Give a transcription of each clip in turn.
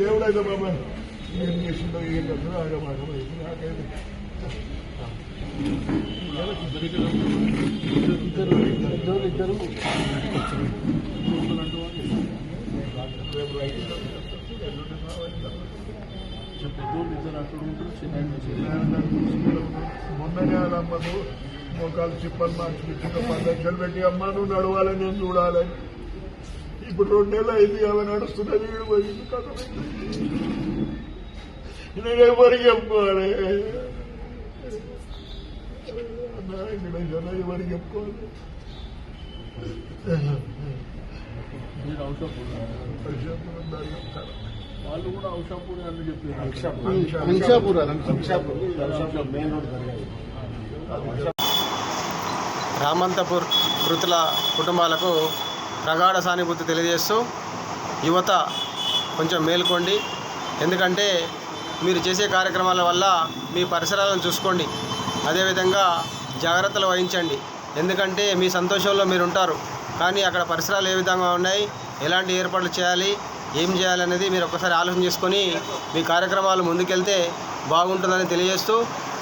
దేవుడైతే బాబా ఏం చేసిందో ఏం కదా ఆగమాగమైంది నాకైతే ఇద్దరు మొన్ననే అమ్మకు మోకాలు చిప్పలు మార్చిపించిన 10 లక్షలు పెట్టి అమ్మ నువ్వు నడవాలని నేను చూడాలని ఇప్పుడు 2 నెలలు అయింది అవి నడుస్తున్నది పోయింది కదా నేను ఎవరికి చెప్పుకోవాలి ఇక్కడ జన ఎవరికి చెప్పుకోవాలి వాళ్ళు కూడా ఔషాపూర్ అని చెప్పారు. రామంతపూర్ మృతుల కుటుంబాలకు ప్రగాఢ సానుభూతి తెలియజేస్తూ యువత కొంచెం మేల్కోండి. ఎందుకంటే మీరు చేసే కార్యక్రమాల వల్ల మీ పరిసరాలను చూసుకోండి, అదేవిధంగా జాగ్రత్తలు వహించండి. ఎందుకంటే మీ సంతోషంలో మీరు ఉంటారు, కానీ అక్కడ పరిసరాలు ఏ విధంగా ఉన్నాయి, ఎలాంటి ఏర్పాట్లు చేయాలి, ఏం చేయాలనేది మీరు ఒక్కసారి ఆలోచన చేసుకొని మీ కార్యక్రమాలు ముందుకెళ్తే బాగుంటుందని తెలియజేస్తూ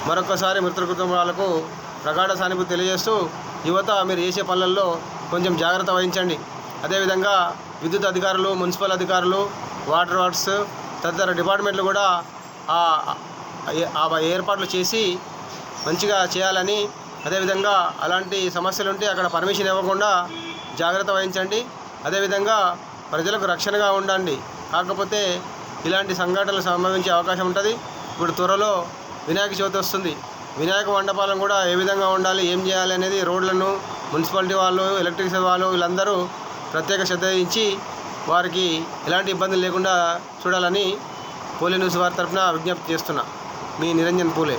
మరొకసారి మృతుల కుటుంబాలకు ప్రగాఢ సానుభూతి తెలియజేస్తూ యువత మీరు చేసే పనులలో కొంచెం జాగ్రత్త వహించండి. అదేవిధంగా విద్యుత్ అధికారులు, మున్సిపల్ అధికారులు, వాటర్ వర్క్స్ తదితర డిపార్ట్మెంట్లు కూడా ఆ ఏర్పాట్లు చేసి మంచిగా చేయాలని, అదేవిధంగా అలాంటి సమస్యలు ఉంటే అక్కడ పర్మిషన్ ఇవ్వకుండా జాగ్రత్త వహించండి. అదేవిధంగా ప్రజలకు రక్షణగా ఉండండి. కాకపోతే ఇలాంటి సంఘటనలు సంభవించే అవకాశం ఉంటుంది. ఇప్పుడు త్వరలో వినాయక చవితి వస్తుంది. వినాయక మండపాలను కూడా ఏ విధంగా ఉండాలి, ఏం చేయాలి అనేది రోడ్లను మున్సిపాలిటీ వాళ్ళు, ఎలక్ట్రిసిటీ వాళ్ళు వీళ్ళందరూ ప్రత్యేక శ్రద్ధ వహించి వారికి ఎలాంటి ఇబ్బందులు లేకుండా చూడాలని పూలే న్యూస్ వారి తరఫున విజ్ఞప్తి చేస్తున్నా. మీ నిరంజన్ పూలే.